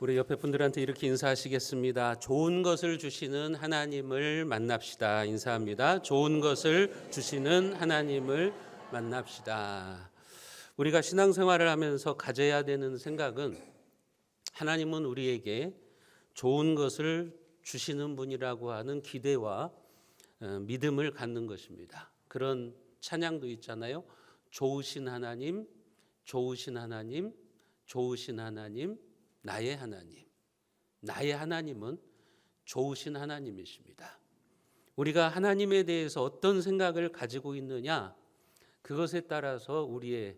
우리 옆에 분들한테 이렇게 인사하시겠습니다. 좋은 것을 주시는 하나님을 만납시다. 인사합니다. 좋은 것을 주시는 하나님을 만납시다. 우리가 신앙생활을 하면서 가져야 되는 생각은 하나님은 우리에게 좋은 것을 주시는 분이라고 하는 기대와 믿음을 갖는 것입니다. 그런 찬양도 있잖아요. 좋으신 하나님, 좋으신 하나님, 좋으신 하나님, 나의 하나님. 나의 하나님은 좋으신 하나님이십니다. 우리가 하나님에 대해서 어떤 생각을 가지고 있느냐, 그것에 따라서 우리의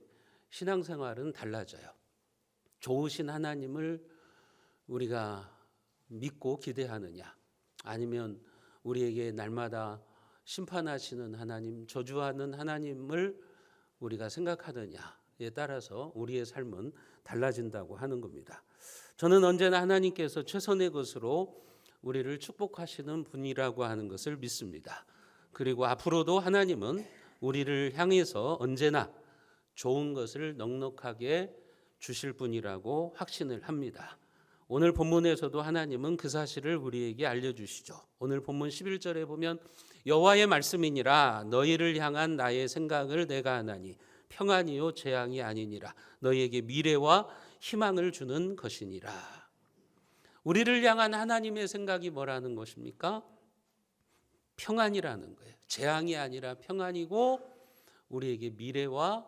신앙생활은 달라져요. 좋으신 하나님을 우리가 믿고 기대하느냐, 아니면 우리에게 날마다 심판하시는 하나님, 저주하는 하나님을 우리가 생각하느냐에 따라서 우리의 삶은 달라진다고 하는 겁니다. 저는 언제나 하나님께서 최선의 것으로 우리를 축복하시는 분이라고 하는 것을 믿습니다. 그리고 앞으로도 하나님은 우리를 향해서 언제나 좋은 것을 넉넉하게 주실 분이라고 확신을 합니다. 오늘 본문에서도 하나님은 그 사실을 우리에게 알려주시죠. 오늘 본문 11절에 보면 여호와의 말씀이니라 너희를 향한 나의 생각을 내가 하나니 평안이요 재앙이 아니니라 너희에게 미래와 희망을 주는 것이니라. 우리를 향한 하나님의 생각이 뭐라는 것입니까? 평안이라는 거예요. 재앙이 아니라 평안이고 우리에게 미래와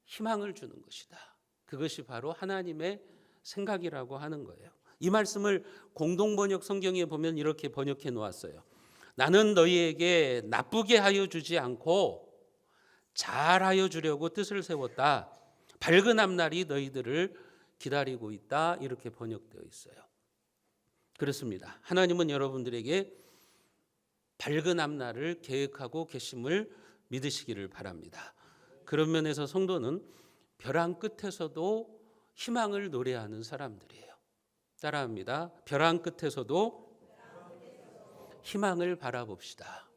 희망을 주는 것이다. 그것이 바로 하나님의 생각이라고 하는 거예요. 이 말씀을 공동번역 성경에 보면 이렇게 번역해 놓았어요. 나는 너희에게 나쁘게 하여 주지 않고 잘하여 주려고 뜻을 세웠다. 밝은 앞날이 너희들을 기다리고 있다. 이렇게 번역되어 있어요. 그렇습니다. 하나님은 여러분들에게 밝은 앞날을 계획하고 계심을 믿으시기를 바랍니다. 그런 면에서 성도는 벼랑 끝에서도 희망을 노래하는 사람들이에요. 따라합니다. 벼랑 끝에서도 희망을 바라봅시다.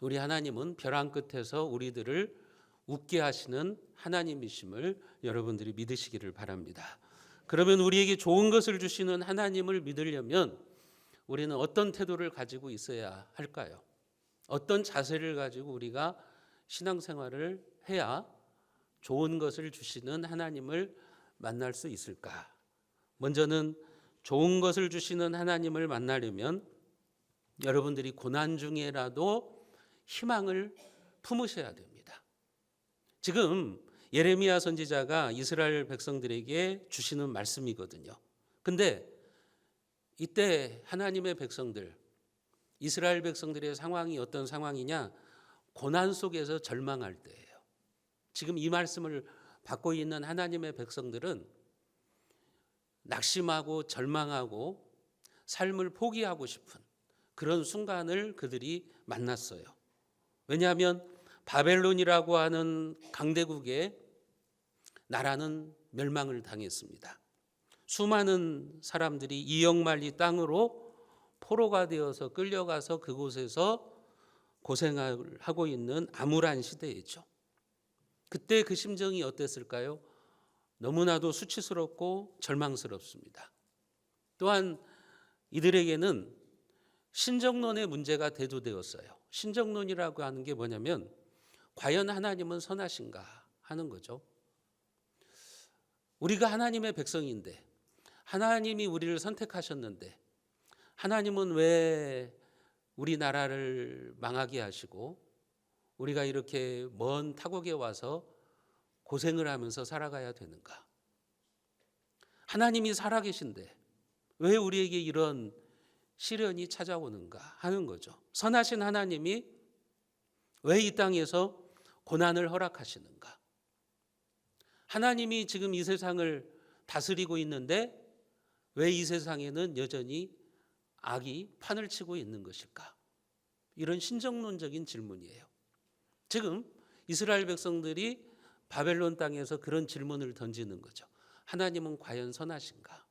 우리 하나님은 벼랑 끝에서 우리들을 웃게 하시는 하나님이심을 여러분들이 믿으시기를 바랍니다. 그러면 우리에게 좋은 것을 주시는 하나님을 믿으려면 우리는 어떤 태도를 가지고 있어야 할까요? 어떤 자세를 가지고 우리가 신앙생활을 해야 좋은 것을 주시는 하나님을 만날 수 있을까? 먼저는 좋은 것을 주시는 하나님을 만나려면 여러분들이 고난 중에라도 희망을 품으셔야 됩니다. 지금 예레미야 선지자가 이스라엘 백성들에게 주시는 말씀이거든요. 근데 이때 하나님의 백성들, 이스라엘 백성들의 상황이 어떤 상황이냐? 고난 속에서 절망할 때예요. 지금 이 말씀을 받고 있는 하나님의 백성들은 낙심하고 절망하고 삶을 포기하고 싶은 그런 순간을 그들이 만났어요. 왜냐하면 바벨론이라고 하는 강대국의 나라는 멸망을 당했습니다. 수많은 사람들이 이역만리 땅으로 포로가 되어서 끌려가서 그곳에서 고생을 하고 있는 암울한 시대이죠. 그때 그 심정이 어땠을까요? 너무나도 수치스럽고 절망스럽습니다. 또한 이들에게는 신정론의 문제가 대두되었어요. 신정론이라고 하는 게 뭐냐면 과연 하나님은 선하신가 하는 거죠. 우리가 하나님의 백성인데 하나님이 우리를 선택하셨는데 하나님은 왜 우리나라를 망하게 하시고 우리가 이렇게 먼 타국에 와서 고생을 하면서 살아가야 되는가? 하나님이 살아계신데 왜 우리에게 이런 시련이 찾아오는가 하는 거죠. 선하신 하나님이 왜 이 땅에서 고난을 허락하시는가? 하나님이 지금 이 세상을 다스리고 있는데 왜 이 세상에는 여전히 악이 판을 치고 있는 것일까? 이런 신정론적인 질문이에요. 지금 이스라엘 백성들이 바벨론 땅에서 그런 질문을 던지는 거죠. 하나님은 과연 선하신가?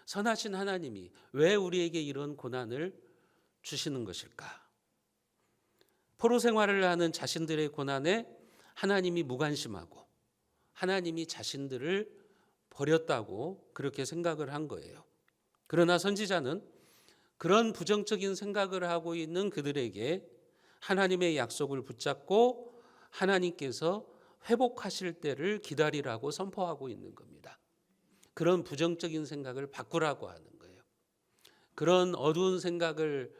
선하신 하나님이 왜 우리에게 이런 고난을 주시는 것일까? 포로 생활을 하는 자신들의 고난에 하나님이 무관심하고 하나님이 자신들을 버렸다고 그렇게 생각을 한 거예요. 그러나 선지자는 그런 부정적인 생각을 하고 있는 그들에게 하나님의 약속을 붙잡고 하나님께서 회복하실 때를 기다리라고 선포하고 있는 겁니다. 그런 부정적인 생각을 바꾸라고 하는 거예요. 그런 어두운 생각을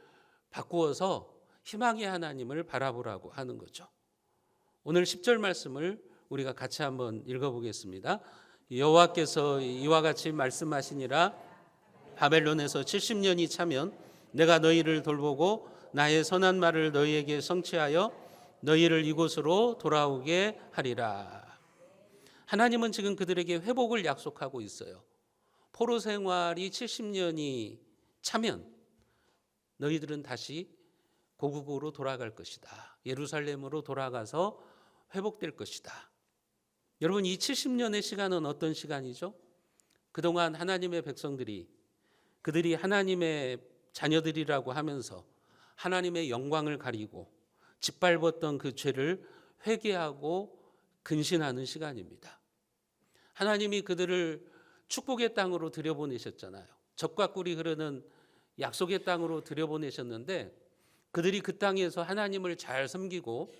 바꾸어서 희망의 하나님을 바라보라고 하는 거죠. 오늘 10절 말씀을 우리가 같이 한번 읽어보겠습니다. 여호와께서 이와 같이 말씀하시니라. 바벨론에서 70년이 차면 내가 너희를 돌보고 나의 선한 말을 너희에게 성취하여 너희를 이곳으로 돌아오게 하리라. 하나님은 지금 그들에게 회복을 약속하고 있어요. 포로 생활이 70년이 차면 너희들은 다시 고국으로 돌아갈 것이다. 예루살렘으로 돌아가서 회복될 것이다. 여러분, 이 70년의 시간은 어떤 시간이죠? 그동안 하나님의 백성들이 그들이 하나님의 자녀들이라고 하면서 하나님의 영광을 가리고 짓밟았던 그 죄를 회개하고 근신하는 시간입니다. 하나님이 그들을 축복의 땅으로 들여보내셨잖아요. 젖과 꿀이 흐르는 약속의 땅으로 들여보내셨는데 그들이 그 땅에서 하나님을 잘 섬기고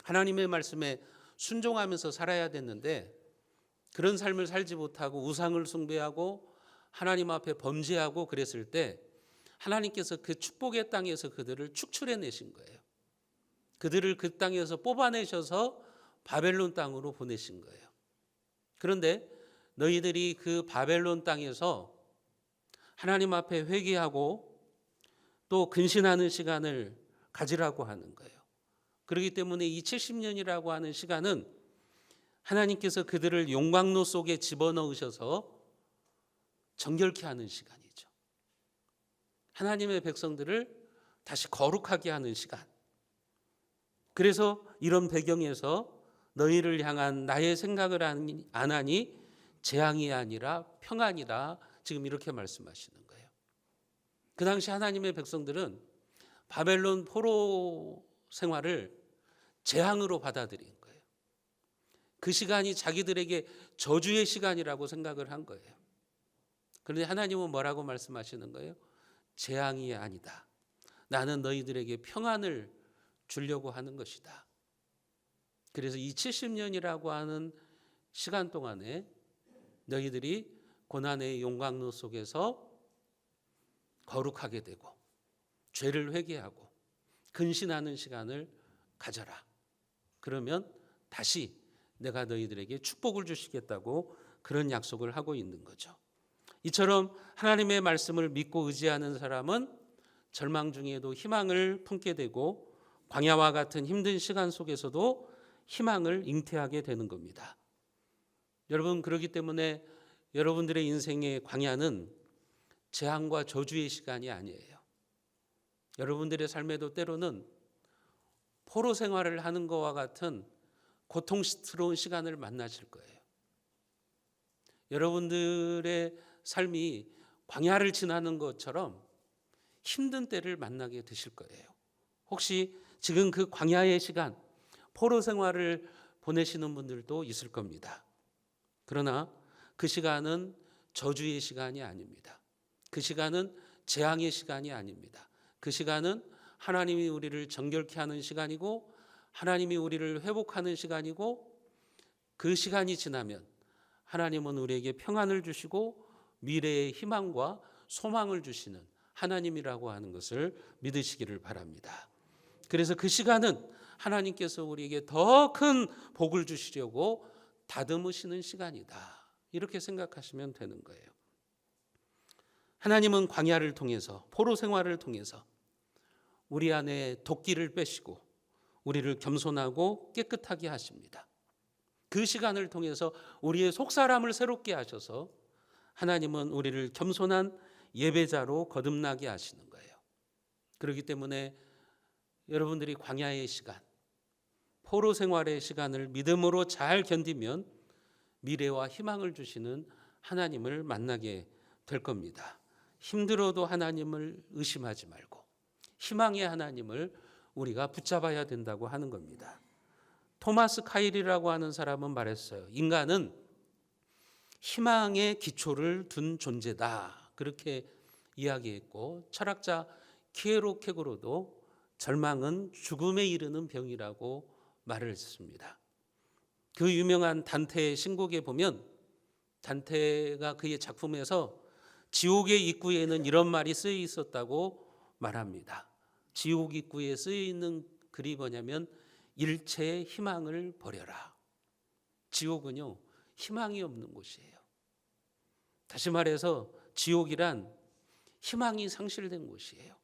하나님의 말씀에 순종하면서 살아야 됐는데 그런 삶을 살지 못하고 우상을 숭배하고 하나님 앞에 범죄하고 그랬을 때 하나님께서 그 축복의 땅에서 그들을 축출해 내신 거예요. 그들을 그 땅에서 뽑아내셔서 바벨론 땅으로 보내신 거예요. 그런데 너희들이 그 바벨론 땅에서 하나님 앞에 회개하고 또 근신하는 시간을 가지라고 하는 거예요. 그렇기 때문에 이 70년이라고 하는 시간은 하나님께서 그들을 용광로 속에 집어넣으셔서 정결케 하는 시간이죠. 하나님의 백성들을 다시 거룩하게 하는 시간. 그래서 이런 배경에서 너희를 향한 나의 생각을 안 하니 재앙이 아니라 평안이라 지금 이렇게 말씀하시는 거예요. 그 당시 하나님의 백성들은 바벨론 포로 생활을 재앙으로 받아들인 거예요. 그 시간이 자기들에게 저주의 시간이라고 생각을 한 거예요. 그런데 하나님은 뭐라고 말씀하시는 거예요? 재앙이 아니다. 나는 너희들에게 평안을 주려고 하는 것이다. 그래서 이 70년이라고 하는 시간 동안에 너희들이 고난의 용광로 속에서 거룩하게 되고 죄를 회개하고 근신하는 시간을 가져라. 그러면 다시 내가 너희들에게 축복을 주시겠다고 그런 약속을 하고 있는 거죠. 이처럼 하나님의 말씀을 믿고 의지하는 사람은 절망 중에도 희망을 품게 되고 광야와 같은 힘든 시간 속에서도 희망을 잉태하게 되는 겁니다. 여러분, 그렇기 때문에 여러분들의 인생의 광야는 재앙과 저주의 시간이 아니에요. 여러분들의 삶에도 때로는 포로 생활을 하는 것과 같은 고통스러운 시간을 만나실 거예요. 여러분들의 삶이 광야를 지나는 것처럼 힘든 때를 만나게 되실 거예요. 혹시 지금 그 광야의 시간, 포로 생활을 보내시는 분들도 있을 겁니다. 그러나 그 시간은 저주의 시간이 아닙니다. 그 시간은 재앙의 시간이 아닙니다. 그 시간은 하나님이 우리를 정결케 하는 시간이고 하나님이 우리를 회복하는 시간이고 그 시간이 지나면 하나님은 우리에게 평안을 주시고 미래의 희망과 소망을 주시는 하나님이라고 하는 것을 믿으시기를 바랍니다. 그래서 그 시간은 하나님께서 우리에게 더 큰 복을 주시려고 다듬으시는 시간이다. 이렇게 생각하시면 되는 거예요. 하나님은 광야를 통해서 포로 생활을 통해서 우리 안에 도끼를 빼시고 우리를 겸손하고 깨끗하게 하십니다. 그 시간을 통해서 우리의 속사람을 새롭게 하셔서 하나님은 우리를 겸손한 예배자로 거듭나게 하시는 거예요. 그렇기 때문에 여러분들이 광야의 시간, 포로 생활의 시간을 믿음으로 잘 견디면 미래와 희망을 주시는 하나님을 만나게 될 겁니다. 힘들어도 하나님을 의심하지 말고 희망의 하나님을 우리가 붙잡아야 된다고 하는 겁니다. 토마스 카일이라고 하는 사람은 말했어요. 인간은 희망의 기초를 둔 존재다. 그렇게 이야기했고, 철학자 키에로케고로도 절망은 죽음에 이르는 병이라고 말을 했습니다. 그 유명한 단테의 신곡에 보면 단테가 그의 작품에서 지옥의 입구에는 이런 말이 쓰여 있었다고 말합니다. 지옥 입구에 쓰여 있는 글이 뭐냐면 일체의 희망을 버려라. 지옥은요, 희망이 없는 곳이에요. 다시 말해서 지옥이란 희망이 상실된 곳이에요.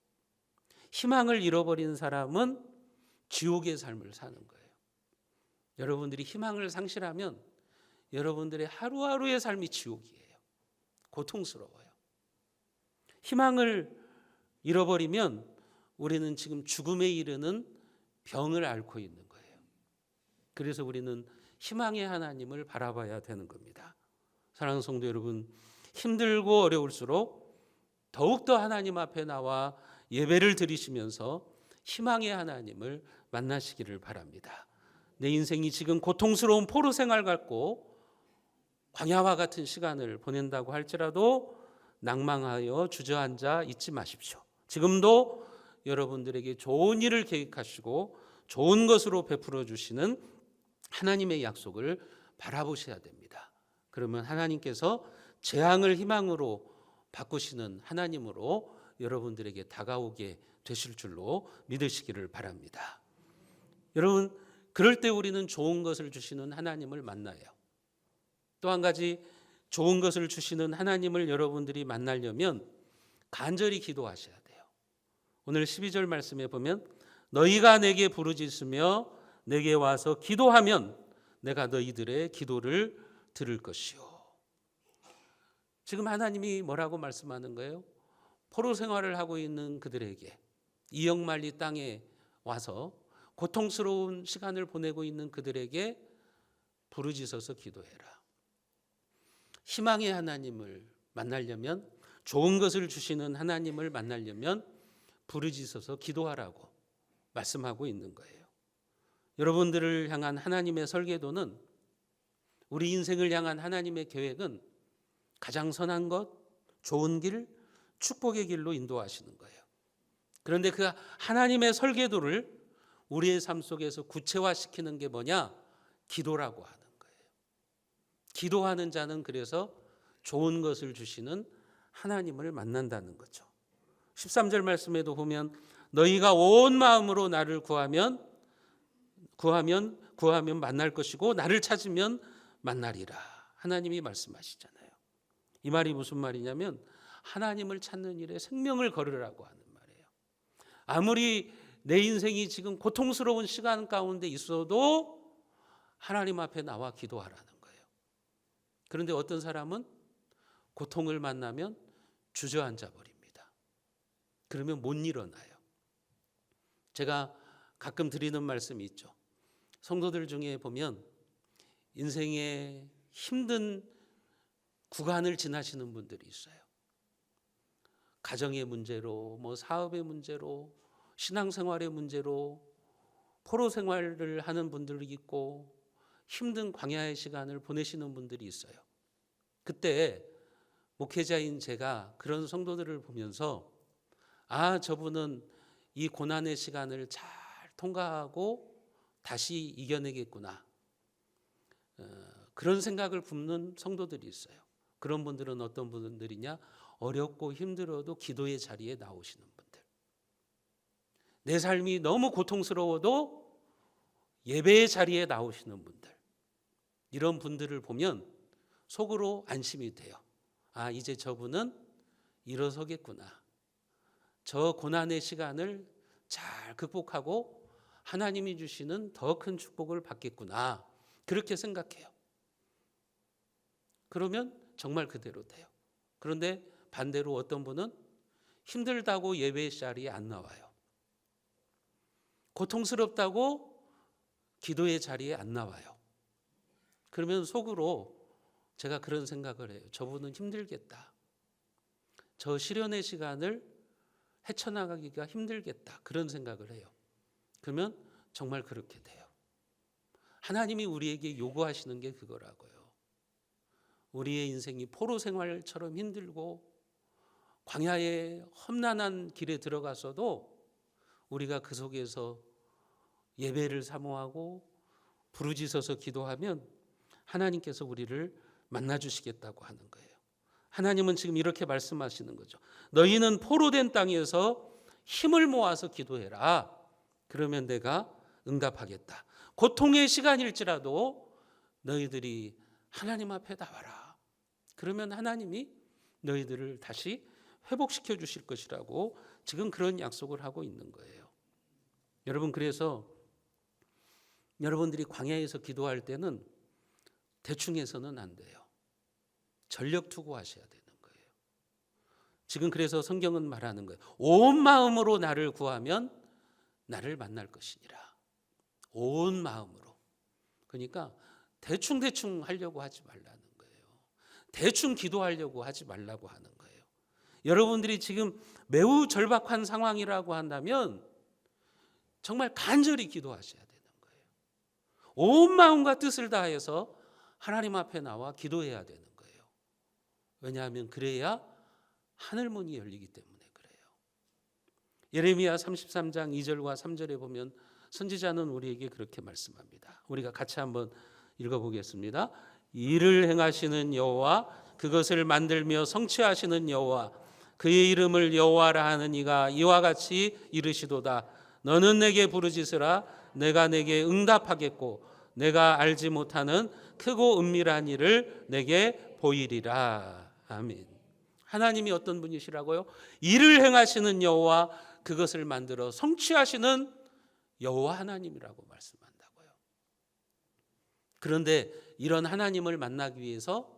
희망을 잃어버린 사람은 지옥의 삶을 사는 거예요. 여러분들이 희망을 상실하면 여러분들의 하루하루의 삶이 지옥이에요. 고통스러워요. 희망을 잃어버리면 우리는 지금 죽음에 이르는 병을 앓고 있는 거예요. 그래서 우리는 희망의 하나님을 바라봐야 되는 겁니다. 사랑하는 성도 여러분, 힘들고 어려울수록 더욱더 하나님 앞에 나와 예배를 드리시면서 희망의 하나님을 만나시기를 바랍니다. 내 인생이 지금 고통스러운 포로 생활 같고 광야와 같은 시간을 보낸다고 할지라도 낭망하여 주저앉아 있지 마십시오. 지금도 여러분들에게 좋은 일을 계획하시고 좋은 것으로 베풀어 주시는 하나님의 약속을 바라보셔야 됩니다. 그러면 하나님께서 재앙을 희망으로 바꾸시는 하나님으로 여러분들에게 다가오게 되실 줄로 믿으시기를 바랍니다. 여러분, 그럴 때 우리는 좋은 것을 주시는 하나님을 만나요. 또 한 가지, 좋은 것을 주시는 하나님을 여러분들이 만나려면 간절히 기도하셔야 돼요. 오늘 12절 말씀에 보면 너희가 내게 부르짖으며 내게 와서 기도하면 내가 너희들의 기도를 들을 것이요. 지금 하나님이 뭐라고 말씀하는 거예요? 포로 생활을 하고 있는 그들에게, 이역만리 땅에 와서 고통스러운 시간을 보내고 있는 그들에게 부르짖어서 기도해라. 희망의 하나님을 만나려면, 좋은 것을 주시는 하나님을 만나려면 부르짖어서 기도하라고 말씀하고 있는 거예요. 여러분들을 향한 하나님의 설계도는, 우리 인생을 향한 하나님의 계획은 가장 선한 것, 좋은 길, 축복의 길로 인도하시는 거예요. 그런데 그 하나님의 설계도를 우리의 삶 속에서 구체화시키는 게 뭐냐? 기도라고 하는 거예요. 기도하는 자는 그래서 좋은 것을 주시는 하나님을 만난다는 거죠. 13절 말씀에도 보면 너희가 온 마음으로 나를 구하면 만날 것이고 나를 찾으면 만나리라. 하나님이 말씀하시잖아요. 이 말이 무슨 말이냐면 하나님을 찾는 일에 생명을 걸으라고 하는 말이에요. 아무리 내 인생이 지금 고통스러운 시간 가운데 있어도 하나님 앞에 나와 기도하라는 거예요. 그런데 어떤 사람은 고통을 만나면 주저앉아 버립니다. 그러면 못 일어나요. 제가 가끔 드리는 말씀이 있죠. 성도들 중에 보면 인생의 힘든 구간을 지나시는 분들이 있어요. 가정의 문제로, 사업의 문제로, 신앙생활의 문제로 포로 생활을 하는 분들이 있고 힘든 광야의 시간을 보내시는 분들이 있어요. 그때 목회자인 제가 그런 성도들을 보면서 저분은 이 고난의 시간을 잘 통과하고 다시 이겨내겠구나. 그런 생각을 품는 성도들이 있어요. 그런 분들은 어떤 분들이냐? 어렵고 힘들어도 기도의 자리에 나오시는 분들. 내 삶이 너무 고통스러워도 예배의 자리에 나오시는 분들. 이런 분들을 보면 속으로 안심이 돼요. 이제 저분은 일어서겠구나. 저 고난의 시간을 잘 극복하고 하나님이 주시는 더 큰 축복을 받겠구나. 그렇게 생각해요. 그러면 정말 그대로 돼요. 그런데 반대로 어떤 분은 힘들다고 예배 자리에 안 나와요. 고통스럽다고 기도의 자리에 안 나와요. 그러면 속으로 제가 그런 생각을 해요. 저분은 힘들겠다. 저 시련의 시간을 헤쳐나가기가 힘들겠다. 그런 생각을 해요. 그러면 정말 그렇게 돼요. 하나님이 우리에게 요구하시는 게 그거라고요. 우리의 인생이 포로 생활처럼 힘들고 광야의 험난한 길에 들어가서도 우리가 그 속에서 예배를 사모하고 부르짖어서 기도하면 하나님께서 우리를 만나 주시겠다고 하는 거예요. 하나님은 지금 이렇게 말씀하시는 거죠. 너희는 포로된 땅에서 힘을 모아서 기도해라. 그러면 내가 응답하겠다. 고통의 시간일지라도 너희들이 하나님 앞에 나와라. 그러면 하나님이 너희들을 다시 회복시켜 주실 것이라고 지금 그런 약속을 하고 있는 거예요. 여러분, 그래서 여러분들이 광야에서 기도할 때는 대충 해서는 안 돼요. 전력 투구하셔야 되는 거예요. 지금 그래서 성경은 말하는 거예요. 온 마음으로 나를 구하면 나를 만날 것이니라. 온 마음으로. 그러니까 대충 하려고 하지 말라는 거예요. 대충 기도하려고 하지 말라고 하는 거예요. 여러분들이 지금 매우 절박한 상황이라고 한다면 정말 간절히 기도하셔야 되는 거예요. 온 마음과 뜻을 다해서 하나님 앞에 나와 기도해야 되는 거예요. 왜냐하면 그래야 하늘 문이 열리기 때문에 그래요. 예레미야 33장 2절과 3절에 보면 선지자는 우리에게 그렇게 말씀합니다. 우리가 같이 한번 읽어보겠습니다. 일을 행하시는 여호와, 그것을 만들며 성취하시는 여호와, 그의 이름을 여호와라 하는 이가 이와 같이 이르시도다. 너는 내게 부르짖으라. 내가 내게 응답하겠고 내가 알지 못하는 크고 은밀한 일을 내게 보이리라. 아멘. 하나님이 어떤 분이시라고요? 일을 행하시는 여호와, 그것을 만들어 성취하시는 여호와 하나님이라고 말씀한다고요. 그런데 이런 하나님을 만나기 위해서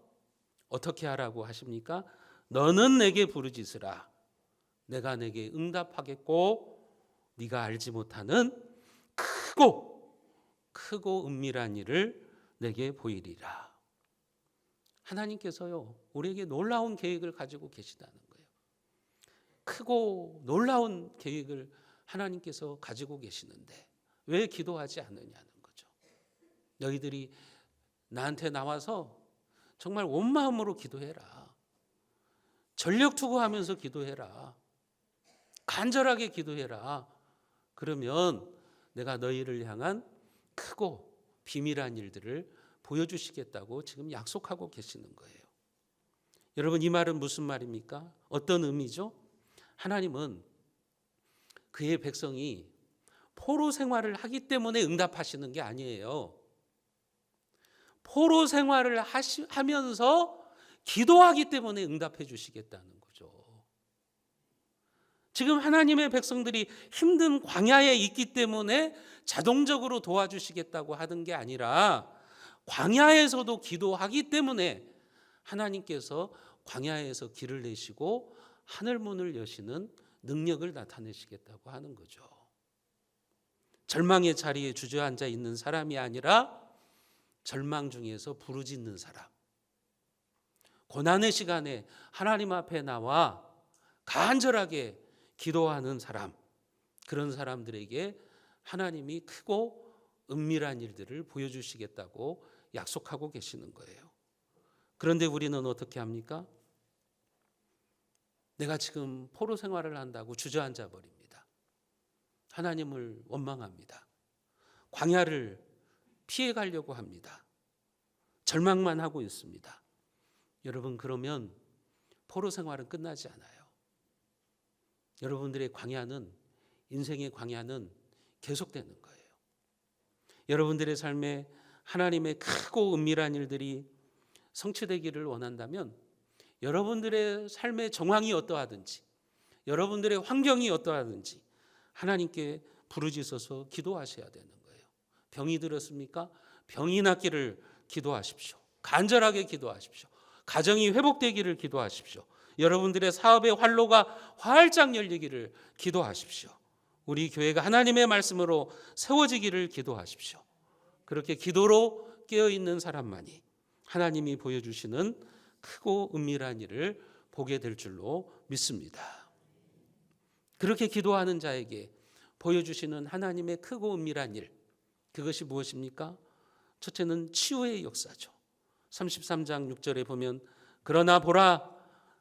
어떻게 하라고 하십니까? 너는 내게 부르짖으라. 내가 내게 응답하겠고 네가 알지 못하는 크고 은밀한 일을 내게 보이리라. 하나님께서요, 우리에게 놀라운 계획을 가지고 계시다는 거예요. 크고 놀라운 계획을 하나님께서 가지고 계시는데 왜 기도하지 않느냐는 거죠. 너희들이 나한테 나와서 정말 온 마음으로 기도해라. 전력 투구하면서 기도해라. 간절하게 기도해라. 그러면 내가 너희를 향한 크고 비밀한 일들을 보여주시겠다고 지금 약속하고 계시는 거예요. 여러분, 이 말은 무슨 말입니까? 어떤 의미죠? 하나님은 그의 백성이 포로 생활을 하기 때문에 응답하시는 게 아니에요. 포로 생활을 하면서 기도하기 때문에 응답해 주시겠다는 거죠. 지금 하나님의 백성들이 힘든 광야에 있기 때문에 자동적으로 도와주시겠다고 하는 게 아니라 광야에서도 기도하기 때문에 하나님께서 광야에서 길을 내시고 하늘문을 여시는 능력을 나타내시겠다고 하는 거죠. 절망의 자리에 주저앉아 있는 사람이 아니라 절망 중에서 부르짖는 사람, 고난의 시간에 하나님 앞에 나와 간절하게 기도하는 사람, 그런 사람들에게 하나님이 크고 은밀한 일들을 보여주시겠다고 약속하고 계시는 거예요. 그런데 우리는 어떻게 합니까? 내가 지금 포로 생활을 한다고 주저앉아 버립니다. 하나님을 원망합니다. 광야를 피해 가려고 합니다. 절망만 하고 있습니다. 여러분, 그러면 포로 생활은 끝나지 않아요. 여러분들의 광야는, 인생의 광야는 계속되는 거예요. 여러분들의 삶에 하나님의 크고 은밀한 일들이 성취되기를 원한다면 여러분들의 삶의 정황이 어떠하든지, 여러분들의 환경이 어떠하든지 하나님께 부르짖어서 기도하셔야 되는 거예요. 병이 들었습니까? 병이 낫기를 기도하십시오. 간절하게 기도하십시오. 가정이 회복되기를 기도하십시오. 여러분들의 사업의 활로가 활짝 열리기를 기도하십시오. 우리 교회가 하나님의 말씀으로 세워지기를 기도하십시오. 그렇게 기도로 깨어있는 사람만이 하나님이 보여주시는 크고 은밀한 일을 보게 될 줄로 믿습니다. 그렇게 기도하는 자에게 보여주시는 하나님의 크고 은밀한 일, 그것이 무엇입니까? 첫째는 치유의 역사죠. 33장 6절에 보면 그러나 보라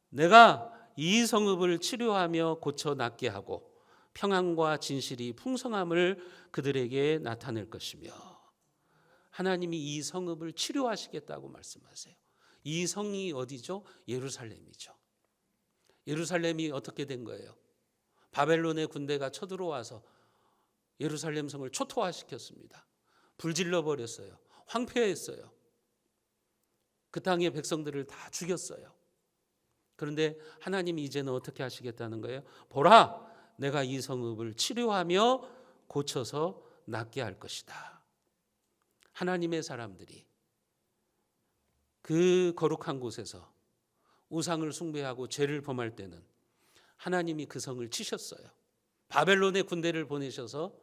내가 이 성읍을 치료하며 고쳐 낫게 하고 평안과 진실이 풍성함을 그들에게 나타낼 것이며, 하나님이 이 성읍을 치료하시겠다고 말씀하세요. 이 성이 어디죠? 예루살렘이죠. 예루살렘이 어떻게 된 거예요? 바벨론의 군대가 쳐들어와서 예루살렘 성을 초토화시켰습니다. 불질러 버렸어요. 황폐했어요. 그 땅의 백성들을 다 죽였어요. 그런데 하나님이 이제는 어떻게 하시겠다는 거예요? 보라, 내가 이 성읍을 치료하며 고쳐서 낫게 할 것이다. 하나님의 사람들이 그 거룩한 곳에서 우상을 숭배하고 죄를 범할 때는 하나님이 그 성을 치셨어요. 바벨론의 군대를 보내셔서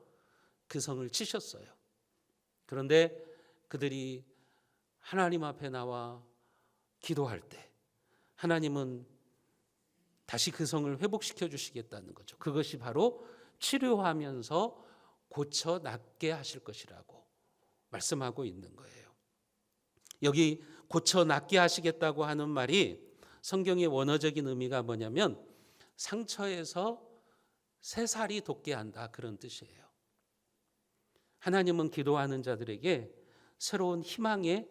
그 성을 치셨어요. 그런데 그들이 하나님 앞에 나와 기도할 때 하나님은 다시 그 성을 회복시켜 주시겠다는 거죠. 그것이 바로 치료하면서 고쳐 낫게 하실 것이라고 말씀하고 있는 거예요. 여기 고쳐 낫게 하시겠다고 하는 말이 성경의 원어적인 의미가 뭐냐면 상처에서 새살이 돋게 한다, 그런 뜻이에요. 하나님은 기도하는 자들에게 새로운 희망의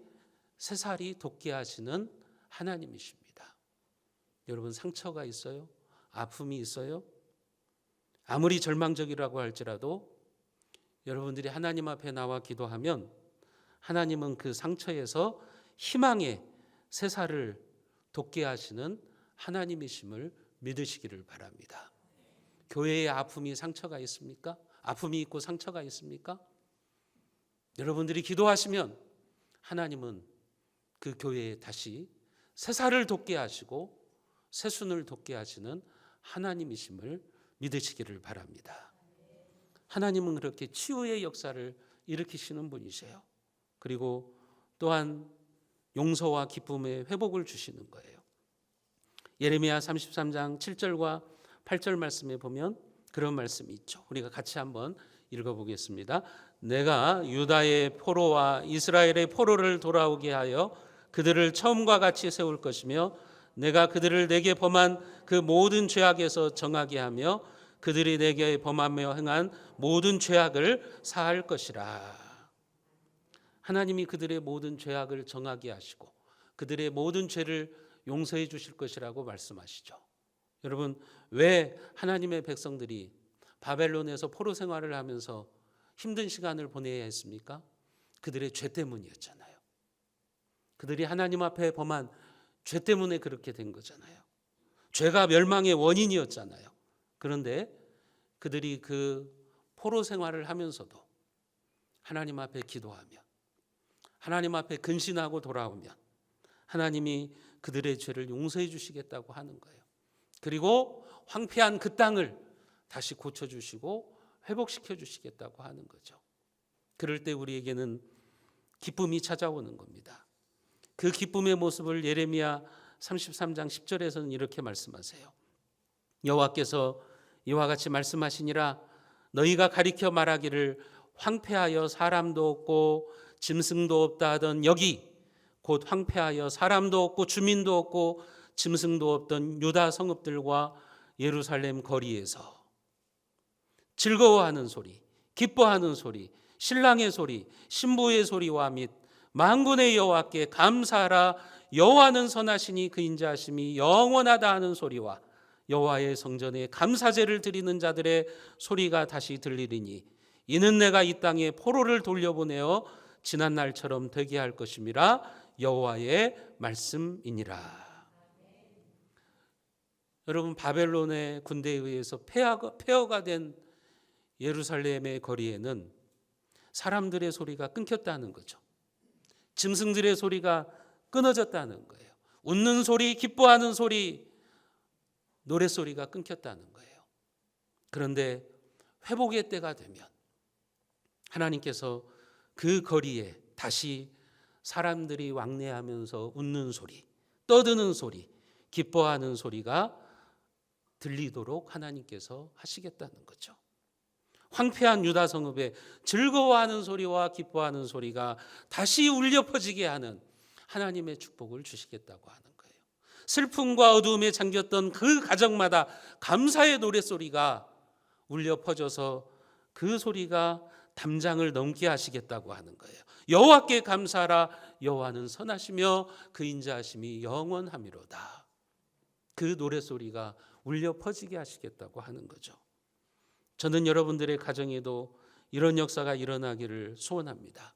새살이 돋게 하시는 하나님이십니다. 여러분, 상처가 있어요? 아픔이 있어요? 아무리 절망적이라고 할지라도 여러분들이 하나님 앞에 나와 기도하면 하나님은 그 상처에서 희망의 새살을 돋게 하시는 하나님이심을 믿으시기를 바랍니다. 교회에 아픔이 상처가 있습니까? 아픔이 있고 상처가 있습니까? 여러분들이 기도하시면 하나님은 그 교회에 다시 새살을 돋게 하시고 새순을 돋게 하시는 하나님이심을 믿으시기를 바랍니다. 하나님은 그렇게 치유의 역사를 일으키시는 분이세요. 그리고 또한 용서와 기쁨의 회복을 주시는 거예요. 예레미야 33장 7절과 8절 말씀에 보면 그런 말씀이 있죠. 우리가 같이 한번 읽어보겠습니다. 내가 유다의 포로와 이스라엘의 포로를 돌아오게 하여 그들을 처음과 같이 세울 것이며 내가 그들을 내게 범한 그 모든 죄악에서 정하게 하며 그들이 내게 범하며 행한 모든 죄악을 사할 것이라. 하나님이 그들의 모든 죄악을 정하게 하시고 그들의 모든 죄를 용서해 주실 것이라고 말씀하시죠. 여러분, 왜 하나님의 백성들이 바벨론에서 포로 생활을 하면서 힘든 시간을 보내야 했습니까? 그들의 죄 때문이었잖아요. 그들이 하나님 앞에 범한 죄 때문에 그렇게 된 거잖아요. 죄가 멸망의 원인이었잖아요. 그런데 그들이 그 포로 생활을 하면서도 하나님 앞에 기도하며 하나님 앞에 근신하고 돌아오면 하나님이 그들의 죄를 용서해 주시겠다고 하는 거예요. 그리고 황폐한 그 땅을 다시 고쳐주시고 회복시켜 주시겠다고 하는 거죠. 그럴 때 우리에게는 기쁨이 찾아오는 겁니다. 그 기쁨의 모습을 예레미야 33장 10절에서는 이렇게 말씀하세요. 여호와께서 이와 같이 말씀하시니라. 너희가 가리켜 말하기를 황폐하여 사람도 없고 짐승도 없다 하던 여기 곧 황폐하여 사람도 없고 주민도 없고 짐승도 없던 유다 성읍들과 예루살렘 거리에서 즐거워하는 소리, 기뻐하는 소리, 신랑의 소리, 신부의 소리와 및 만군의 여호와께 감사하라. 여호와는 선하시니 그 인자하심이 영원하다 하는 소리와 여호와의 성전에 감사제를 드리는 자들의 소리가 다시 들리리니 이는 내가 이 땅에 포로를 돌려보내어 지난 날처럼 되게 할 것임이라. 여호와의 말씀이니라. 여러분, 바벨론의 군대에 의해서 폐허가 된 예루살렘의 거리에는 사람들의 소리가 끊겼다는 거죠. 짐승들의 소리가 끊어졌다는 거예요. 웃는 소리, 기뻐하는 소리, 노랫소리가 끊겼다는 거예요. 그런데 회복의 때가 되면 하나님께서 그 거리에 다시 사람들이 왕래하면서 웃는 소리, 떠드는 소리, 기뻐하는 소리가 들리도록 하나님께서 하시겠다는 거죠. 황폐한 유다 성읍에 즐거워하는 소리와 기뻐하는 소리가 다시 울려 퍼지게 하는 하나님의 축복을 주시겠다고 하는 거예요. 슬픔과 어두움에 잠겼던 그 가정마다 감사의 노랫소리가 울려 퍼져서 그 소리가 담장을 넘게 하시겠다고 하는 거예요. 여호와께 감사하라. 여호와는 선하시며 그 인자하심이 영원하미로다. 그 노랫소리가 울려 퍼지게 하시겠다고 하는 거죠. 저는 여러분들의 가정에도 이런 역사가 일어나기를 소원합니다.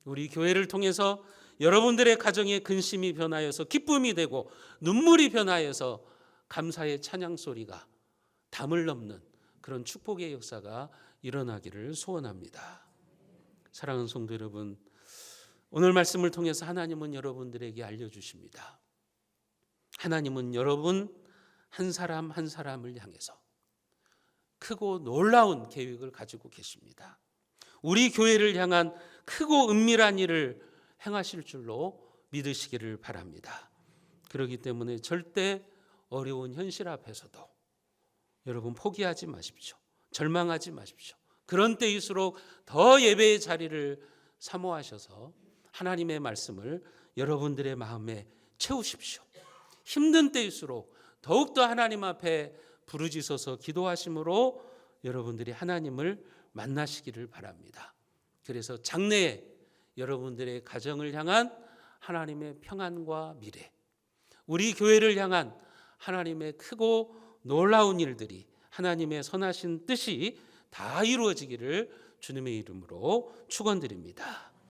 우리 교회를 통해서 여러분들의 가정에 근심이 변하여서 기쁨이 되고 눈물이 변하여서 감사의 찬양 소리가 담을 넘는 그런 축복의 역사가 일어나기를 소원합니다. 사랑하는 성도 여러분, 오늘 말씀을 통해서 하나님은 여러분들에게 알려주십니다. 하나님은 여러분 한 사람 한 사람을 향해서 크고 놀라운 계획을 가지고 계십니다. 우리 교회를 향한 크고 은밀한 일을 행하실 줄로 믿으시기를 바랍니다. 그렇기 때문에 절대 어려운 현실 앞에서도 여러분 포기하지 마십시오. 절망하지 마십시오. 그런 때일수록 더 예배의 자리를 사모하셔서 하나님의 말씀을 여러분들의 마음에 채우십시오. 힘든 때일수록 더욱더 하나님 앞에 부르짖어서 기도하심으로 여러분들이 하나님을 만나시기를 바랍니다. 그래서 장래에 여러분들의 가정을 향한 하나님의 평안과 미래, 우리 교회를 향한 하나님의 크고 놀라운 일들이 하나님의 선하신 뜻이 다 이루어지기를 주님의 이름으로 축원드립니다.